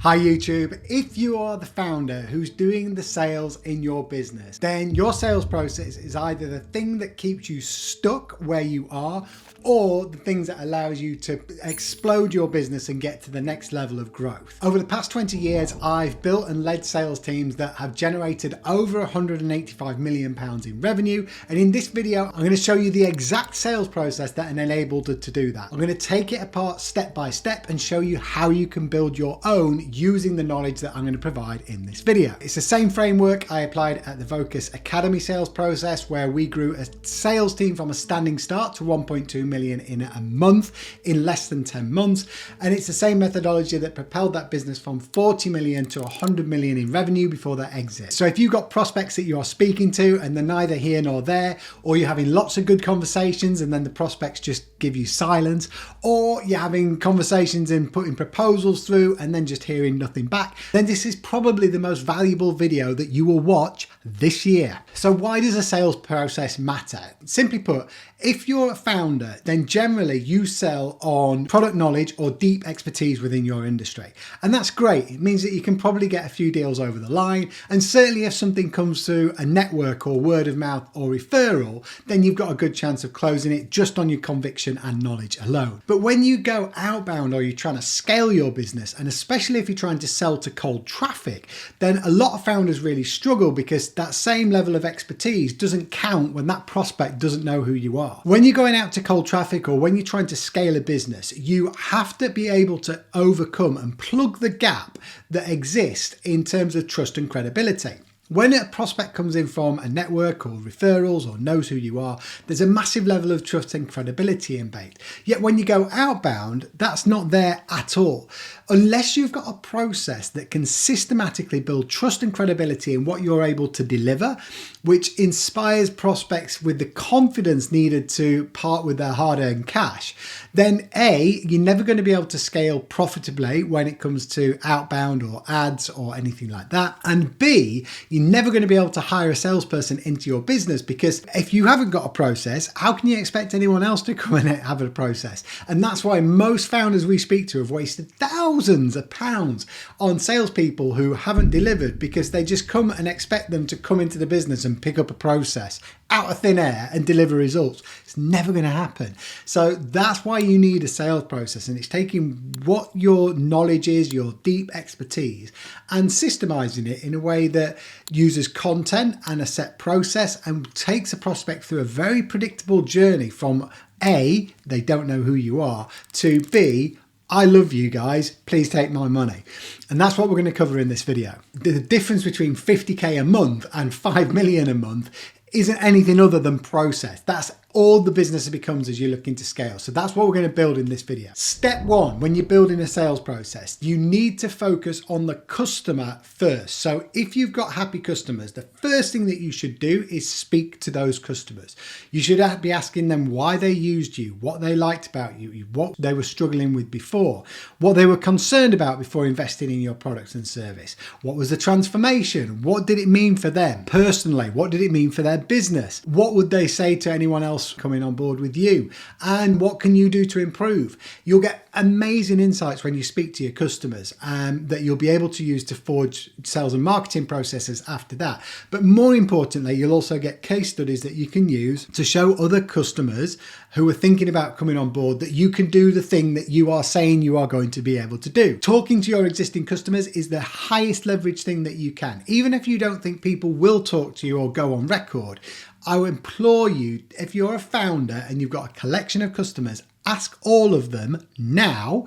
Hi YouTube, if you are the founder who's doing the sales in your business, then your sales process is either the thing that keeps you stuck where you are or the things that allows you to explode your business and get to the next level of growth. Over the past 20 years, I've built and led sales teams that have generated over £185 million in revenue. And in this video, I'm going to show you the exact sales process that enabled to do that. I'm going to take it apart step by step and show you how you can build your own using the knowledge that I'm going to provide in this video. It's the same framework I applied at the Vocus Academy sales process, where we grew a sales team from a standing start to 1.2 million in a month in less than 10 months. And it's the same methodology that propelled that business from 40 million to 100 million in revenue before their exit. So if you've got prospects that you are speaking to and they're neither here nor there, or you're having lots of good conversations and then the prospects just give you silence, or you're having conversations and putting proposals through and then just hearing nothing back, then this is probably the most valuable video that you will watch this year. So why does a sales process matter? Simply put, if you're a founder, then generally you sell on product knowledge or deep expertise within your industry. And that's great. It means that you can probably get a few deals over the line. And certainly if something comes through a network or word of mouth or referral, then you've got a good chance of closing it just on your conviction and knowledge alone. But when you go outbound or you're trying to scale your business, and especially if you're trying to sell to cold traffic, then a lot of founders really struggle because that same level of expertise doesn't count when that prospect doesn't know who you are. When you're going out to cold traffic or when you're trying to scale a business, you have to be able to overcome and plug the gap that exists in terms of trust and credibility. When a prospect comes in from a network or referrals or knows who you are, there's a massive level of trust and credibility embedded. Yet when you go outbound, that's not there at all. Unless you've got a process that can systematically build trust and credibility in what you're able to deliver, which inspires prospects with the confidence needed to part with their hard-earned cash, then A, you're never going to be able to scale profitably when it comes to outbound or ads or anything like that. And B, you're never going to be able to hire a salesperson into your business, because if you haven't got a process, how can you expect anyone else to come and have a process? And that's why most founders we speak to have wasted thousands of pounds on salespeople who haven't delivered, because they just come and expect them to come into the business and pick up a process out of thin air and deliver results. It's never going to happen. So that's why you need a sales process, and it's taking what your knowledge is, your deep expertise, and systemizing it in a way that uses content and a set process and takes a prospect through a very predictable journey from A, they don't know who you are, to B, I love you guys, please take my money. And that's what we're going to cover in this video. The difference between 50k a month and 5 million a month isn't anything other than process. That's all the business becomes as you're looking to scale. So that's what we're going to build in this video. Step one, when you're building a sales process, you need to focus on the customer first. So if you've got happy customers, the first thing that you should do is speak to those customers. You should be asking them why they used you, what they liked about you, what they were struggling with before, what they were concerned about before investing in your products and service. What was the transformation? What did it mean for them personally? What did it mean for their business? What would they say to anyone else coming on board with you? And what can you do to improve? You'll get amazing insights when you speak to your customers that you'll be able to use to forge sales and marketing processes after that. But more importantly, you'll also get case studies that you can use to show other customers who are thinking about coming on board that you can do the thing that you are saying you are going to be able to do. Talking to your existing customers is the highest leverage thing that you can. Even if you don't think people will talk to you or go on record, I would implore you, if you're a founder and you've got a collection of customers, ask all of them now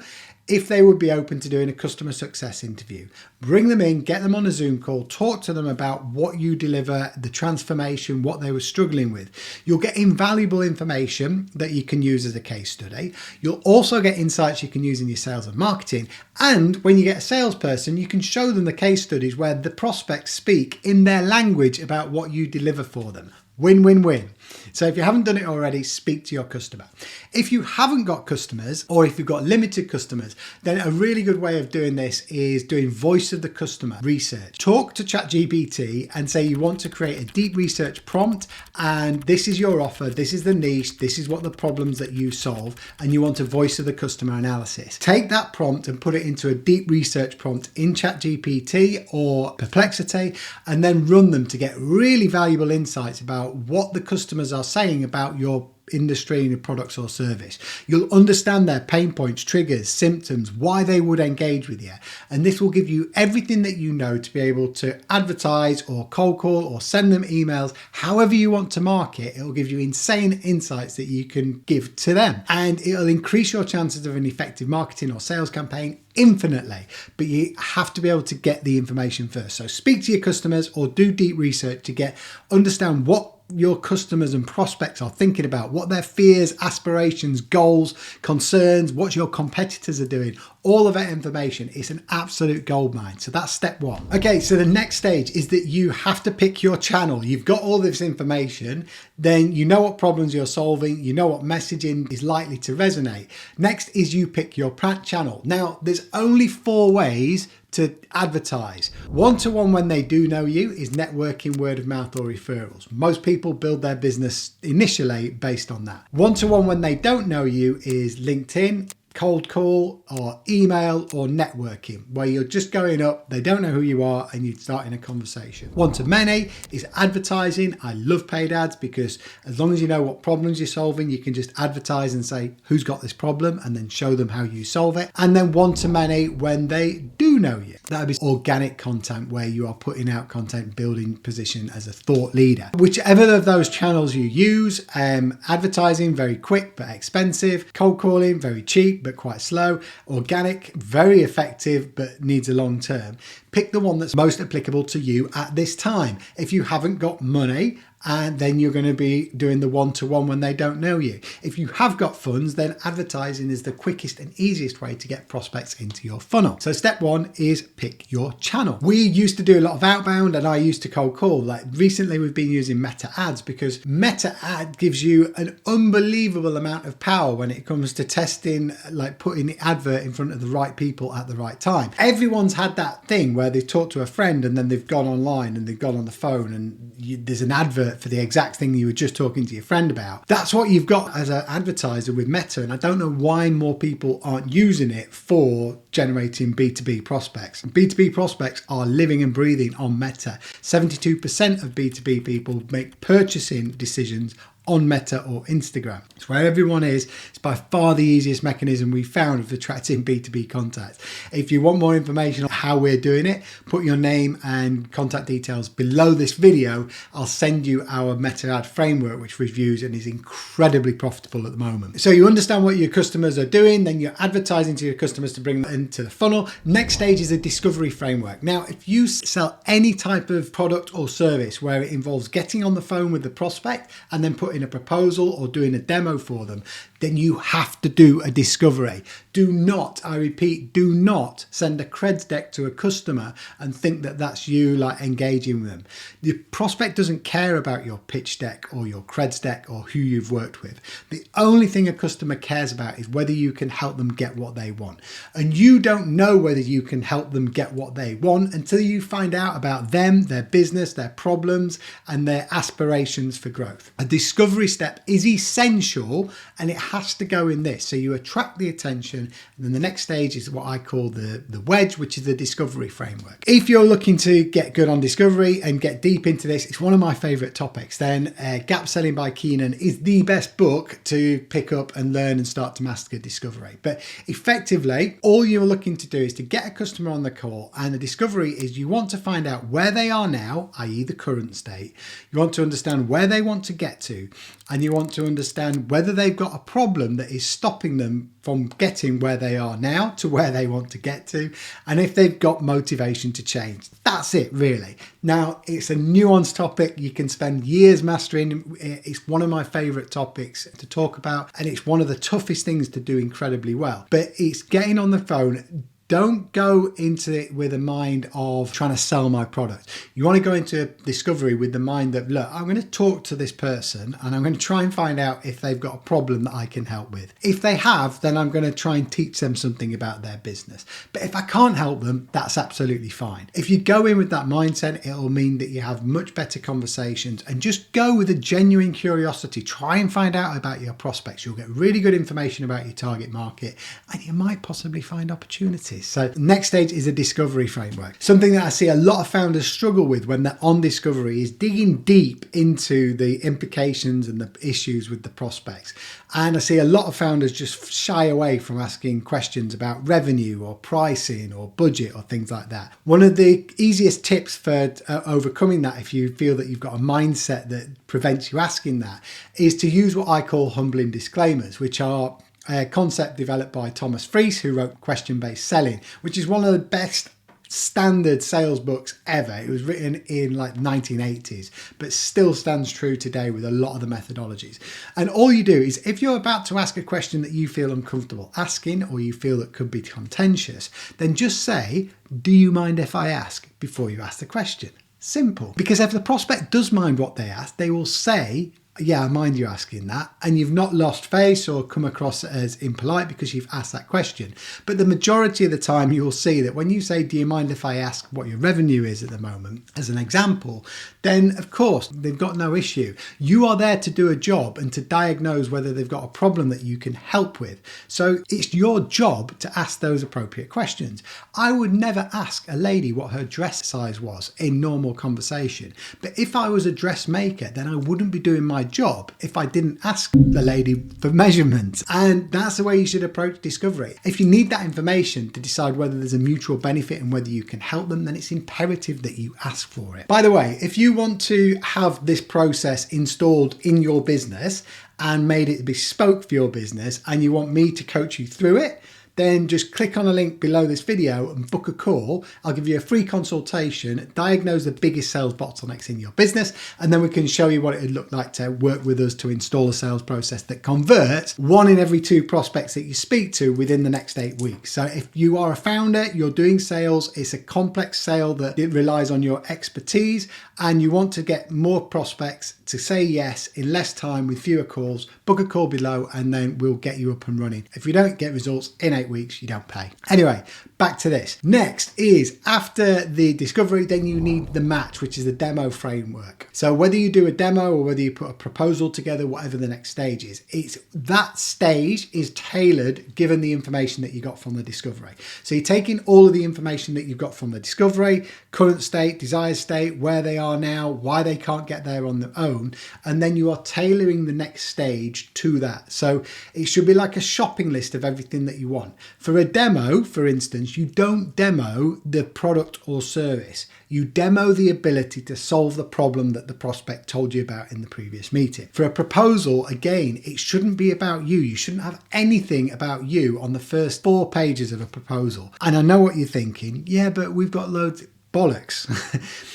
if they would be open to doing a customer success interview. Bring them in, get them on a Zoom call, talk to them about what you deliver, the transformation, what they were struggling with. You'll get invaluable information that you can use as a case study. You'll also get insights you can use in your sales and marketing. And when you get a salesperson, you can show them the case studies where the prospects speak in their language about what you deliver for them. Win, win, win. So if you haven't done it already, speak to your customer. If you haven't got customers, or if you've got limited customers, then a really good way of doing this is doing voice of the customer research. Talk to ChatGPT and say you want to create a deep research prompt, and this is your offer, this is the niche, this is what the problems that you solve, and you want a voice of the customer analysis. Take that prompt and put it into a deep research prompt in ChatGPT or Perplexity, and then run them to get really valuable insights about what the customers are saying about your industry and your products or service. You'll understand their pain points, triggers, symptoms, why they would engage with you. And this will give you everything that you know to be able to advertise or cold call or send them emails, however you want to market. It will give you insane insights that you can give to them. And it'll increase your chances of an effective marketing or sales campaign infinitely, but you have to be able to get the information first. So speak to your customers or do deep research to understand what your customers and prospects are thinking about, what their fears, aspirations, goals, concerns, what your competitors are doing. All of that information is an absolute goldmine. So that's step one. Okay, so the next stage is that you have to pick your channel. You've got all this information, then you know what problems you're solving, you know what messaging is likely to resonate. Next is you pick your channel. Now, there's only 4 ways to advertise. One-to-one when they do know you is networking, word of mouth, or referrals. Most people build their business initially based on that. One-to-one when they don't know you is LinkedIn, cold call, or email, or networking, where you're just going up, they don't know who you are, and you're starting a conversation. One-to-many is advertising. I love paid ads because as long as you know what problems you're solving, you can just advertise and say, who's got this problem, and then show them how you solve it. And then one-to-many when they do know you. That is organic content, where you are putting out content, building position as a thought leader. Whichever of those channels you use, advertising, very quick but expensive. Cold calling, very cheap but quite slow. Organic, very effective but needs a long term. Pick the one that's most applicable to you at this time. If you haven't got money, and then you're going to be doing the one-to-one when they don't know you. If you have got funds, then advertising is the quickest and easiest way to get prospects into your funnel. So step 1 is pick your channel. We used to do a lot of outbound, and I used to cold call. Like recently we've been using Meta ads, because Meta ad gives you an unbelievable amount of power when it comes to testing, like putting the advert in front of the right people at the right time. Everyone's had that thing where they've talked to a friend and then they've gone online and they've gone on the phone and there's an advert for the exact thing you were just talking to your friend about. That's what you've got as an advertiser with Meta, and I don't know why more people aren't using it for generating B2B prospects. B2B prospects are living and breathing on Meta. 72% of B2B people make purchasing decisions on Meta or Instagram. It's where everyone is. It's by far the easiest mechanism we found of attracting B2B contacts. If you want more information on how we're doing it, put your name and contact details below this video. I'll send you our Meta ad framework, which reviews and is incredibly profitable at the moment. So you understand what your customers are doing, then you're advertising to your customers to bring them into the funnel. Next stage is a discovery framework. Now, if you sell any type of product or service where it involves getting on the phone with the prospect and then putting a proposal or doing a demo for them, then you have to do a discovery. Do not, I repeat, do not send a creds deck to a customer and think that that's you like engaging with them. The prospect doesn't care about your pitch deck or your creds deck or who you've worked with. The only thing a customer cares about is whether you can help them get what they want. And you don't know whether you can help them get what they want until you find out about them, their business, their problems, and their aspirations for growth. A discovery step is essential, and it has to go in this. So you attract the attention, and then the next stage is what I call the wedge, which is the discovery framework. If you're looking to get good on discovery and get deep into this, it's one of my favorite topics, then Gap Selling by Keenan is the best book to pick up and learn and start to master discovery. But effectively, all you're looking to do is to get a customer on the call, and the discovery is you want to find out where they are now, i.e. the current state. You want to understand where they want to get to, and you want to understand whether they've got a problem that is stopping them from getting where they are now to where they want to get to, and if they've got motivation to change. That's it, really. Now, it's a nuanced topic. You can spend years mastering. It's one of my favorite topics to talk about, and it's one of the toughest things to do incredibly well. But it's getting on the phone, don't go into it with a mind of trying to sell my product. You want to go into discovery with the mind that, look, I'm going to talk to this person and I'm going to try and find out if they've got a problem that I can help with. If they have, then I'm going to try and teach them something about their business. But if I can't help them, that's absolutely fine. If you go in with that mindset, it'll mean that you have much better conversations, and just go with a genuine curiosity. Try and find out about your prospects. You'll get really good information about your target market, and you might possibly find opportunities. So next stage is a discovery framework. Something that I see a lot of founders struggle with when they're on discovery is digging deep into the implications and the issues with the prospects. And I see a lot of founders just shy away from asking questions about revenue or pricing or budget or things like that. One of the easiest tips for overcoming that, if you feel that you've got a mindset that prevents you asking that, is to use what I call humbling disclaimers, which are a concept developed by Thomas Friess, who wrote Question-Based Selling, which is one of the best standard sales books ever. It was written in like 1980s, but still stands true today with a lot of the methodologies. And all you do is, if you're about to ask a question that you feel uncomfortable asking, or you feel that could be contentious, then just say, do you mind if I ask, before you ask the question. Simple. Because if the prospect does mind what they ask, they will say, yeah, I mind you asking that, and you've not lost face or come across as impolite because you've asked that question. But the majority of the time you'll see that when you say, do you mind if I ask what your revenue is at the moment, as an example, then of course they've got no issue. You are there to do a job and to diagnose whether they've got a problem that you can help with. So it's your job to ask those appropriate questions. I would never ask a lady what her dress size was in normal conversation. But if I was a dressmaker, then I wouldn't be doing my job if I didn't ask the lady for measurements. And that's the way you should approach discovery. If you need that information to decide whether there's a mutual benefit and whether you can help them, then it's imperative that you ask for it. By the way, if you want to have this process installed in your business and made it bespoke for your business, and you want me to coach you through it, then just click on a link below this video and book a call. I'll give you a free consultation, diagnose the biggest sales bottlenecks in your business, and then we can show you what it would look like to work with us to install a sales process that converts 1 in every 2 prospects that you speak to within the next 8 weeks. So if you are a founder, you're doing sales, it's a complex sale that it relies on your expertise, and you want to get more prospects to say yes in less time with fewer calls, book a call below and then we'll get you up and running. If you don't get results in 8 weeks, you don't pay. Anyway, back to this. Next is, after the discovery, then you need the match, which is the demo framework. So whether you do a demo or whether you put a proposal together, whatever the next stage is, that stage is tailored given the information that you got from the discovery. So you're taking all of the information that you've got from the discovery, current state, desired state, where they are now, why they can't get there on their own, and then you are tailoring the next stage to that. So it should be like a shopping list of everything that you want. For a demo, for instance, you don't demo the product or service. You demo the ability to solve the problem that the prospect told you about in the previous meeting. For a proposal, again, it shouldn't be about you. You shouldn't have anything about you on the first 4 pages of a proposal. And I know what you're thinking. Yeah, but we've got loads. Bollocks.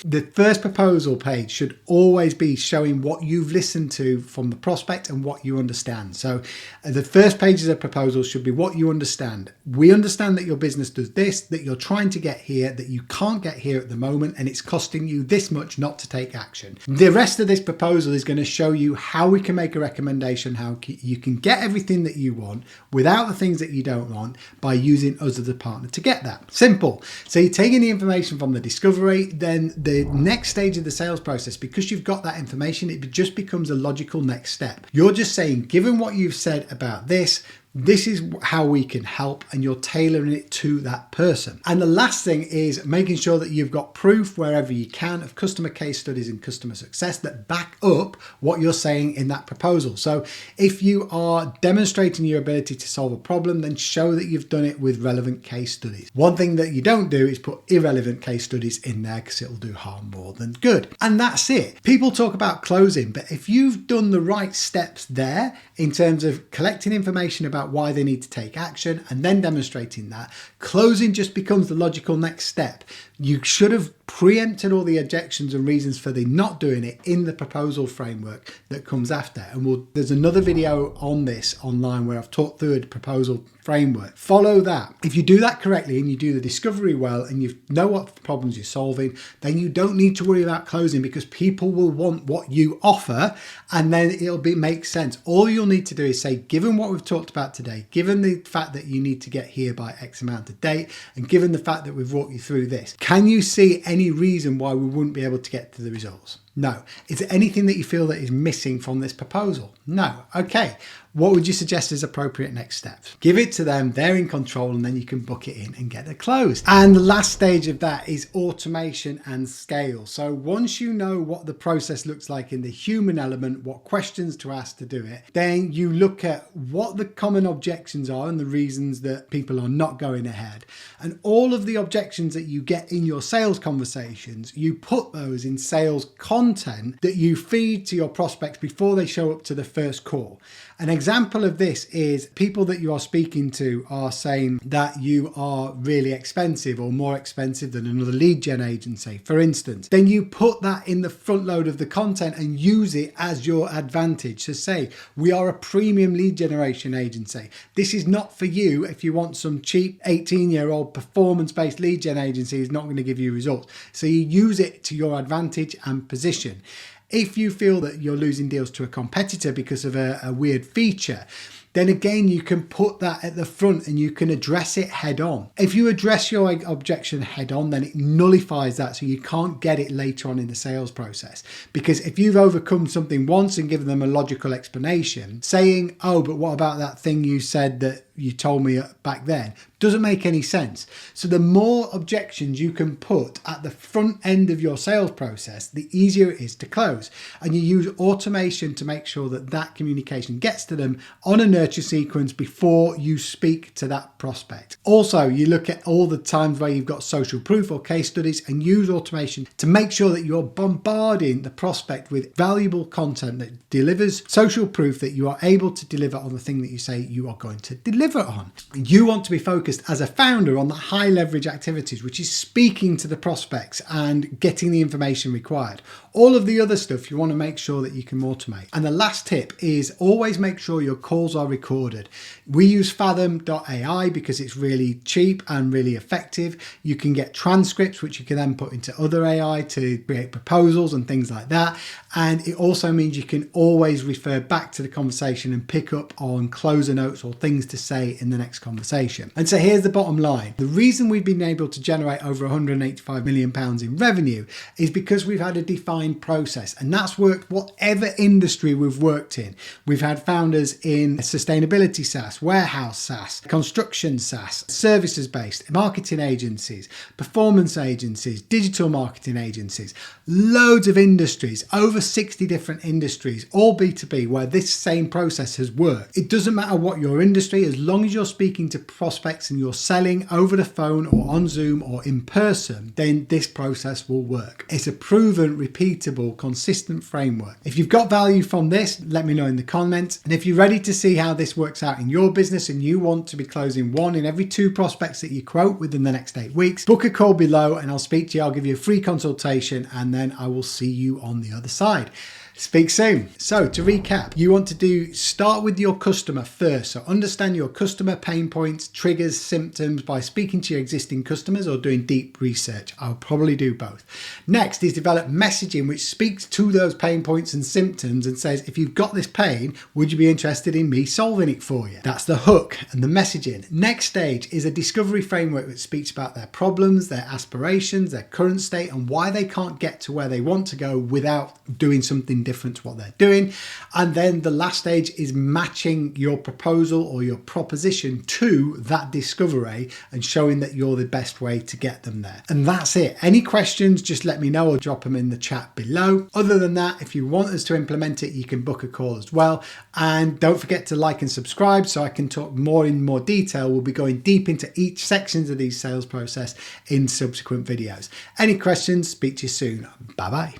The first proposal page should always be showing what you've listened to from the prospect and what you understand. So the first pages of proposals should be what you understand. We understand that your business does this, that you're trying to get here, that you can't get here at the moment, and it's costing you this much not to take action. The rest of this proposal is going to show you how we can make a recommendation, how you can get everything that you want without the things that you don't want by using us as a partner to get that. Simple. So you're taking the information from the discovery, then the next stage of the sales process, because you've got that information, it just becomes a logical next step. You're just saying, given what you've said about this is how we can help, and you're tailoring it to that person. And the last thing is making sure that you've got proof wherever you can of customer case studies and customer success that back up what you're saying in that proposal. So if you are demonstrating your ability to solve a problem, then show that you've done it with relevant case studies. One thing that you don't do is put irrelevant case studies in there, because it'll do harm more than good. And that's it. People talk about closing, but if you've done the right steps there in terms of collecting information about why they need to take action and then demonstrating that, closing just becomes the logical next step. You should have preempted all the objections and reasons for the not doing it in the proposal framework that comes after. And there's another video on this online where I've talked through a proposal framework. Follow that. If you do that correctly and you do the discovery well and you know what problems you're solving, then you don't need to worry about closing, because people will want what you offer, and then make sense. All you'll need to do is say, given what we've talked about today, given the fact that you need to get here by X amount of date, and given the fact that we've walked you through this, can you see any reason why we wouldn't be able to get to the results? No. Is there anything that you feel that is missing from this proposal? No. Okay. What would you suggest is appropriate next steps? Give it to them, they're in control, and then you can book it in and get it closed. And the last stage of that is automation and scale. So once you know what the process looks like in the human element, what questions to ask to do it, then you look at what the common objections are and the reasons that people are not going ahead. And all of the objections that you get in your sales conversations, you put those in sales content that you feed to your prospects before they show up to the first call. An example of this is people that you are speaking to are saying that you are really expensive or more expensive than another lead gen agency, for instance. Then you put that in the front load of the content and use it as your advantage. So say, we are a premium lead generation agency. This is not for you if you want some cheap 18-year-old performance-based lead gen agency who's not going to give you results. So you use it to your advantage and position. If you feel that you're losing deals to a competitor because of a weird feature, then again, you can put that at the front and you can address it head on. If you address your objection head on, then it nullifies that, so you can't get it later on in the sales process. Because if you've overcome something once and given them a logical explanation, saying, oh, but what about that thing you said that you told me back then, doesn't make any sense. So the more objections you can put at the front end of your sales process, the easier it is to close. And you use automation to make sure that that communication gets to them on a nurture sequence before you speak to that prospect. Also, you look at all the times where you've got social proof or case studies and use automation to make sure that you're bombarding the prospect with valuable content that delivers social proof that you are able to deliver on the thing that you say you are going to deliver on. You want to be focused as a founder on the high leverage activities, which is speaking to the prospects and getting the information required. All of the other stuff you want to make sure that you can automate. And the last tip is always make sure your calls are recorded. We use Fathom.ai because it's really cheap and really effective. You can get transcripts, which you can then put into other AI to create proposals and things like that. And it also means you can always refer back to the conversation and pick up on closer notes or things to say in the next conversation. And so here's the bottom line. The reason we've been able to generate over £185 million in revenue is because we've had a defined process, and that's worked whatever industry we've worked in. We've had founders in sustainability SaaS, warehouse SaaS, construction SaaS, services based, marketing agencies, performance agencies, digital marketing agencies, loads of industries, over 60 different industries, all B2B, where this same process has worked. It doesn't matter what your industry, as long as you're speaking to prospects and you're selling over the phone or on Zoom or in person, then this process will work. It's a proven, repeatable, consistent framework. If you've got value from this, let me know in the comments. And if you're ready to see how this works out in your business and you want to be closing 1 in every 2 prospects that you quote within the next 8 weeks, book a call below and I'll speak to you. I'll give you a free consultation and then I will see you on the other side. Speak soon. So to recap, you want to start with your customer first. So understand your customer pain points, triggers, symptoms by speaking to your existing customers or doing deep research. I'll probably do both. Next is develop messaging which speaks to those pain points and symptoms and says, if you've got this pain, would you be interested in me solving it for you? That's the hook and the messaging. Next stage is a discovery framework that speaks about their problems, their aspirations, their current state, and why they can't get to where they want to go without doing something different to what they're doing. And then the last stage is matching your proposal or your proposition to that discovery and showing that you're the best way to get them there. And that's it. Any questions, just let me know or drop them in the chat below. Other than that, if you want us to implement it, you can book a call as well. And don't forget to like and subscribe so I can talk more in more detail. We'll be going deep into each sections of these sales process in subsequent videos. Any questions, speak to you soon. Bye bye.